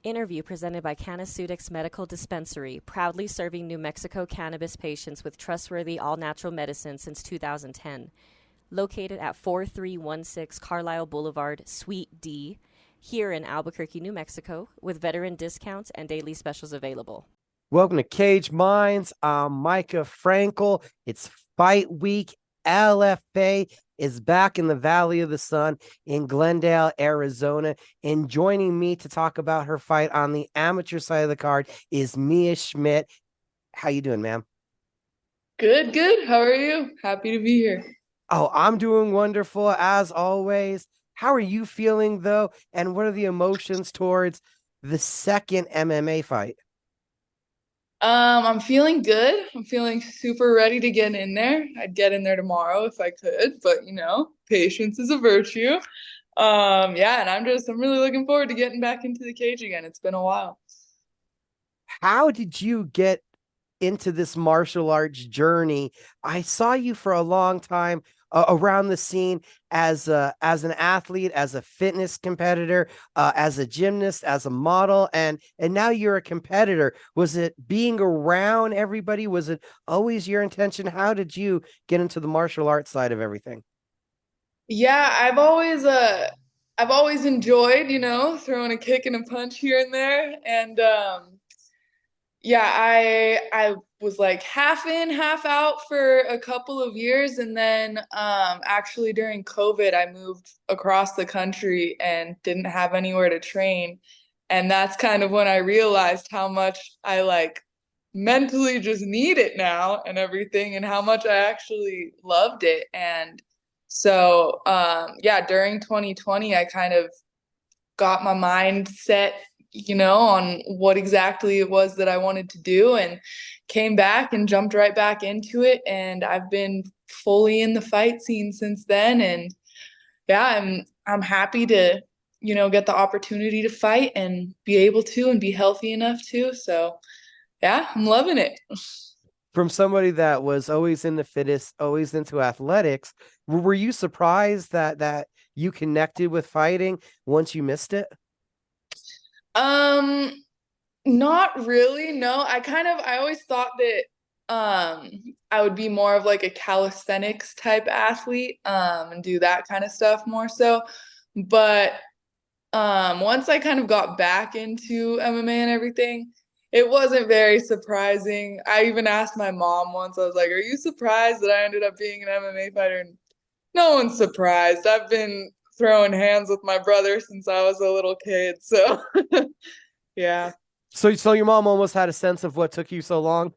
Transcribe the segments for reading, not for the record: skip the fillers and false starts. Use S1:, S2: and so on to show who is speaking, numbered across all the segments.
S1: Interview presented by Canaceutics Medical Dispensary, proudly serving New Mexico cannabis patients with trustworthy all-natural medicine since 2010. Located at 4316 Carlisle Boulevard, Suite D, here in Albuquerque, New Mexico, with veteran discounts and daily specials available.
S2: Welcome to Cage Minds. I'm Micah Frankel. It's fight week. LFA is back in the Valley of the Sun in Glendale, Arizona. And joining me to talk about her fight on the amateur side of the card is Maia Schmidt. How you doing, ma'am?
S3: Good, good. How are you? Happy to be here.
S2: Oh, I'm doing wonderful as always. How are you feeling though? And what are the emotions towards the second MMA fight?
S3: I'm feeling good. I'm feeling super ready to get in there. I'd get in there tomorrow if I could, but patience is a virtue. Yeah, and I'm really looking forward to getting back into the cage again. It's been a while.
S2: How did you get into this martial arts journey? I saw you for a long time around the scene as an athlete, as a fitness competitor, as a gymnast, as a model, and now you're a competitor. Was it being around everybody? Was it always your intention? How did you get into the martial arts side of everything?
S3: Yeah, I've always enjoyed, throwing a kick and a punch here and there. And yeah, I was like half in, half out for a couple of years, and then actually during COVID, I moved across the country and didn't have anywhere to train, and that's kind of when I realized how much I like mentally just need it now and everything, and how much I actually loved it. And so yeah, during 2020, I kind of got my mind set on what exactly it was that I wanted to do, and came back and jumped right back into it. And I've been fully in the fight scene since then. And yeah, I'm happy to, get the opportunity to fight and be able to and be healthy enough to. So yeah, I'm loving it.
S2: From somebody that was always in the fitness, always into athletics, were you surprised that you connected with fighting once you missed it?
S3: Um, Not really. No, I always thought that I would be more of like a calisthenics type athlete and do that kind of stuff more so. But once I kind of got back into MMA and everything, it wasn't very surprising. I even asked my mom once, I was like, "Are you surprised that I ended up being an MMA fighter?" And no one's surprised. I've been throwing hands with my brother since I was a little kid. So yeah.
S2: So your mom almost had a sense of what took you so long?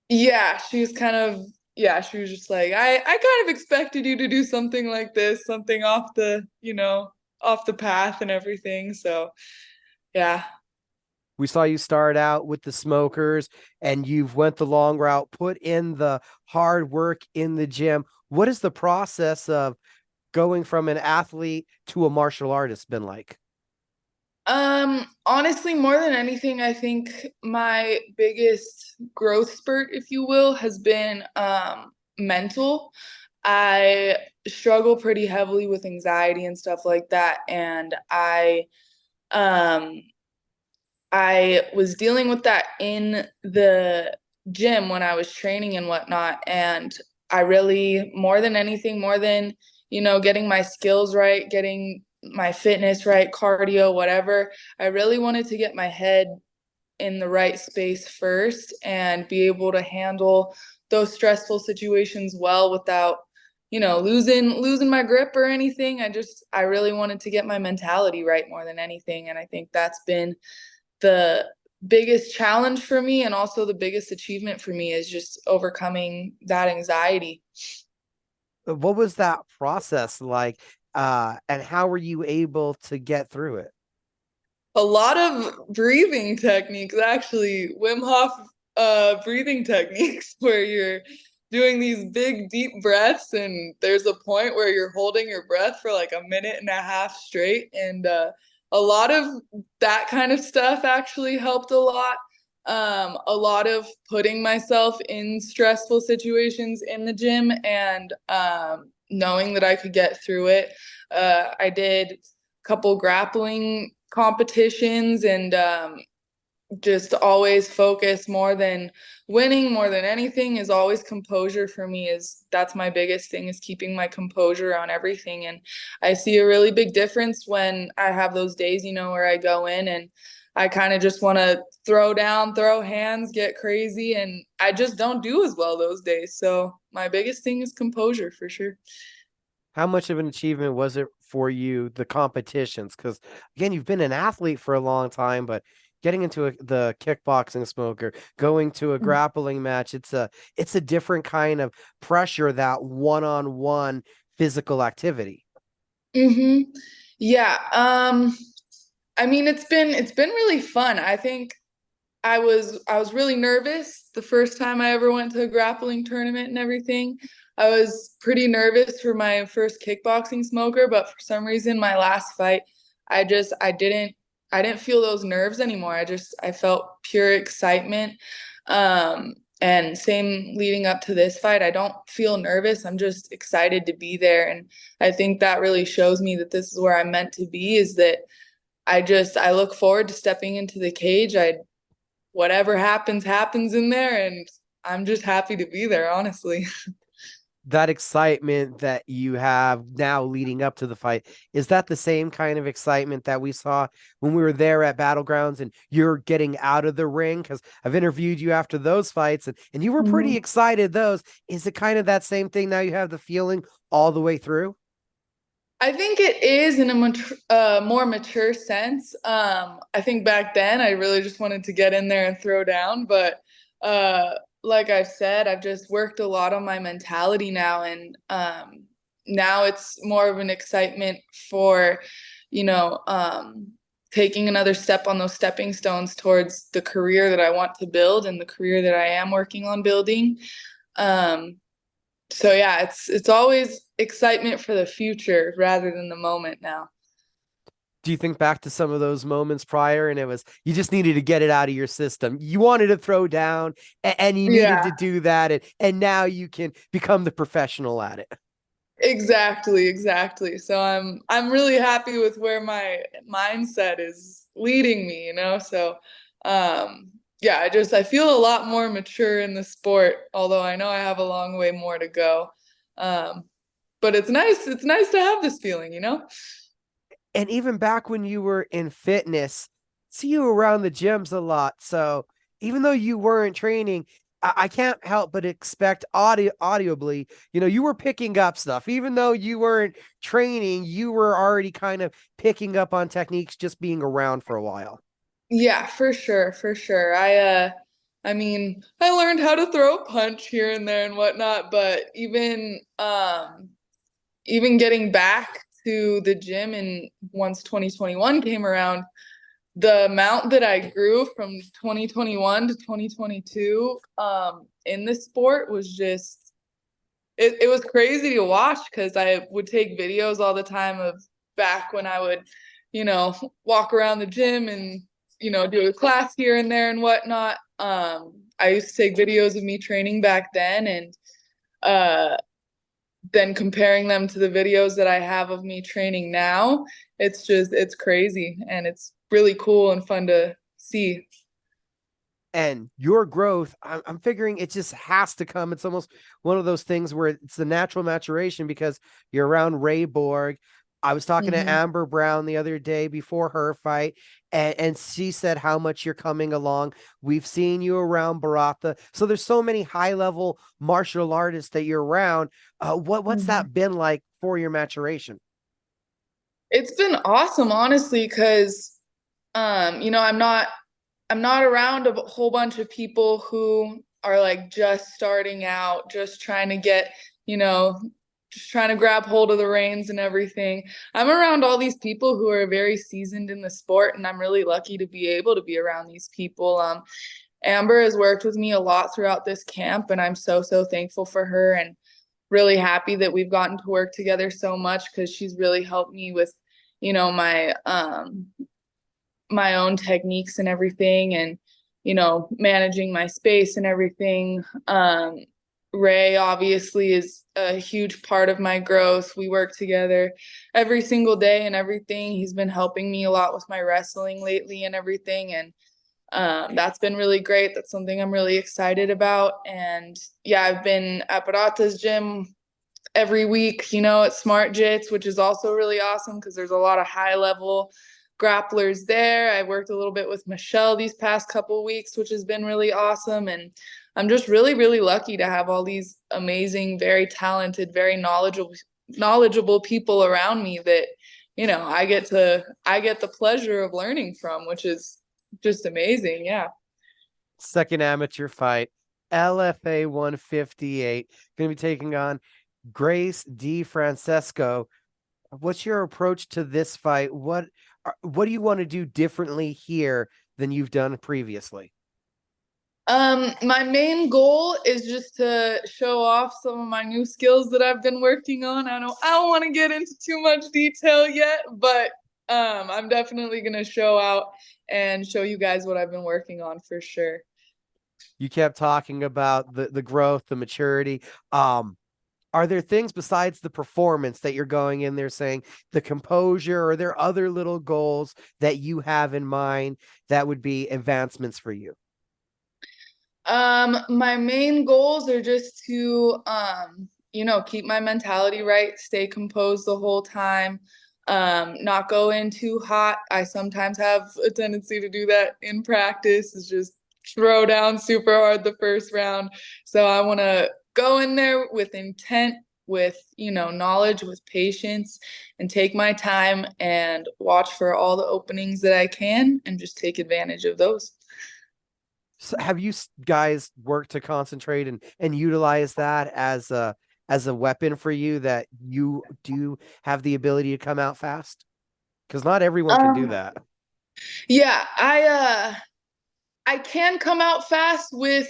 S3: Yeah, she was just like, I kind of expected you to do something like this, something off the path and everything. So yeah.
S2: We saw you start out with the smokers and you've went the long route, put in the hard work in the gym. What is the process of going from an athlete to a martial artist been like?
S3: Honestly, more than anything, I think my biggest growth spurt, if you will, has been mental. I struggle pretty heavily with anxiety and stuff like that, and um I was dealing with that in the gym when I was training and whatnot. And I really, more than anything, more than, getting my skills right, getting my fitness right, cardio, whatever, I really wanted to get my head in the right space first and be able to handle those stressful situations well without, losing my grip or anything. I really wanted to get my mentality right more than anything. And I think that's been the biggest challenge for me, and also the biggest achievement for me, is just overcoming that anxiety.
S2: What was that process like? And how were you able to get through it?
S3: A lot of breathing techniques, actually, Wim Hof breathing techniques, where you're doing these big deep breaths, and there's a point where you're holding your breath for like a minute and a half straight. And a lot of that kind of stuff actually helped a lot. A lot of putting myself in stressful situations in the gym, and knowing that I could get through it. I did a couple grappling competitions and just always focus more than winning, more than anything is always composure for me. That's my biggest thing, is keeping my composure on everything. And I see a really big difference when I have those days, where I go in and I kind of just want to throw down, throw hands, get crazy, and I just don't do as well those days. So my biggest thing is composure for sure.
S2: How much of an achievement was it for you, the competitions? Because again, you've been an athlete for a long time, but getting into the kickboxing smoker, going to a grappling match, it's a different kind of pressure, that one-on-one physical activity.
S3: Mm-hmm. Yeah. I mean, it's been really fun. I think I was really nervous the first time I ever went to a grappling tournament and everything. I was pretty nervous for my first kickboxing smoker, but for some reason my last fight, I didn't feel those nerves anymore. I felt pure excitement. And same leading up to this fight, I don't feel nervous. I'm just excited to be there. And I think that really shows me that this is where I'm meant to be, is that I look forward to stepping into the cage. Whatever happens in there, and I'm just happy to be there, honestly.
S2: That excitement that you have now leading up to the fight, is that the same kind of excitement that we saw when we were there at Battlegrounds and you're getting out of the ring? Because I've interviewed you after those fights and you were pretty excited those. Is it kind of that same thing now, you have the feeling all the way through?
S3: I think it is in a more mature sense. I think back then I really just wanted to get in there and throw down, but like I've said, I've just worked a lot on my mentality now, and now it's more of an excitement for, taking another step on those stepping stones towards the career that I want to build and the career that I am working on building. So yeah, it's always excitement for the future rather than the moment now.
S2: Do you think back to some of those moments prior and it was, you just needed to get it out of your system? You wanted to throw down and you needed to do that. And now you can become the professional at it.
S3: Exactly. So I'm really happy with where my mindset is leading me, So yeah, I feel a lot more mature in the sport, although I know I have a long way more to go. But it's nice to have this feeling,
S2: And even back when you were in fitness, see you around the gyms a lot. So even though you weren't training, I can't help but expect audibly, you were picking up stuff. Even though you weren't training, you were already kind of picking up on techniques just being around for a while.
S3: Yeah, for sure. I mean, I learned how to throw a punch here and there and whatnot, but even getting back to the gym, and once 2021 came around, the amount that I grew from 2021 to 2022 in this sport was just, it was crazy to watch, because I would take videos all the time of back when I would, walk around the gym and, do a class here and there and whatnot. I used to take videos of me training back then, and then comparing them to the videos that I have of me training now, it's crazy, and it's really cool and fun to see.
S2: And your growth, I'm figuring it just has to come. It's almost one of those things where it's the natural maturation, because you're around Ray Borg. I was talking to Amber Brown the other day before her fight, and she said how much you're coming along. We've seen you around Barata. So there's so many high-level martial artists that you're around. What's that been like for your maturation?
S3: It's been awesome, honestly, because I'm not around a whole bunch of people who are like just starting out, just trying to get, just trying to grab hold of the reins and everything. I'm around all these people who are very seasoned in the sport, and I'm really lucky to be able to be around these people. Amber has worked with me a lot throughout this camp, and I'm so thankful for her, and really happy that we've gotten to work together so much, because she's really helped me with, my own techniques and everything, and managing my space and everything. Ray obviously is a huge part of my growth. We work together every single day and everything. He's been helping me a lot with my wrestling lately and everything. And that's been really great. That's something I'm really excited about. And yeah, I've been at Barata's gym every week, at Smart Jits, which is also really awesome because there's a lot of high level grapplers there. I worked a little bit with Michelle these past couple weeks, which has been really awesome. And I'm just really, really lucky to have all these amazing, very talented, very knowledgeable people around me that, I get the pleasure of learning from, which is just amazing. Yeah.
S2: Second amateur fight, LFA 158, going to be taking on Grace DiFrancesco. What's your approach to this fight? What do you want to do differently here than you've done previously?
S3: My main goal is just to show off some of my new skills that I've been working on. I don't want to get into too much detail yet, but I'm definitely gonna show out and show you guys what I've been working on for sure.
S2: You kept talking about the growth, the maturity. Are there things besides the performance that you're going in there saying the composure, or are there other little goals that you have in mind that would be advancements for you?
S3: My main goals are just to keep my mentality right, stay composed the whole time, not go in too hot. I sometimes have a tendency to do that in practice, is just throw down super hard the first round. So I want to go in there with intent, with knowledge, with patience, and take my time and watch for all the openings that I can and just take advantage of those.
S2: So have you guys worked to concentrate and utilize that as a weapon for you, that you do have the ability to come out fast? Because not everyone can do that.
S3: Yeah, I can come out fast with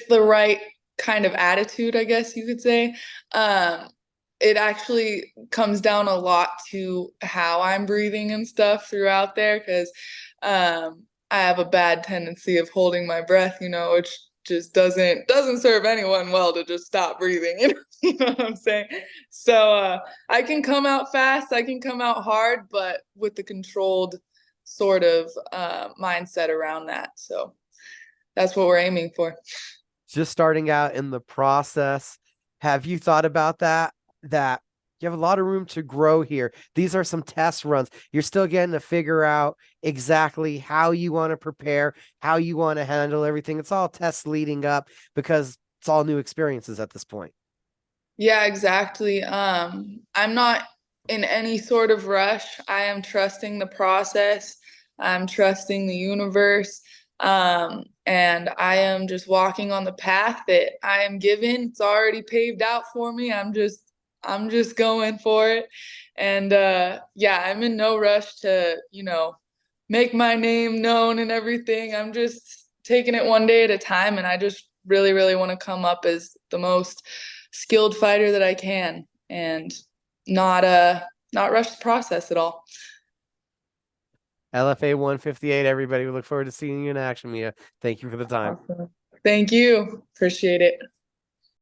S3: the right kind of attitude, I guess you could say. It actually comes down a lot to how I'm breathing and stuff throughout there, because I have a bad tendency of holding my breath, which just doesn't serve anyone well to just stop breathing. You know what I'm saying? So I can come out fast, I can come out hard, but with the controlled sort of mindset around that. So that's what we're aiming for.
S2: Just starting out in the process, have you thought about that you have a lot of room to grow here? These are some test runs. You're still getting to figure out exactly how you want to prepare, how you want to handle everything. It's all tests leading up, because it's all new experiences at this point.
S3: Yeah, exactly. I'm not in any sort of rush. I am trusting the process. I'm trusting the universe. And I am just walking on the path that I am given. It's already paved out for me. I'm just going for it. And yeah, I'm in no rush to, make my name known and everything. I'm just taking it one day at a time, and I just really, really want to come up as the most skilled fighter that I can, and not rush the process at all.
S2: LFA 158, everybody. We look forward to seeing you in action, Mia. Thank you for the time.
S3: Awesome. Thank you. Appreciate it.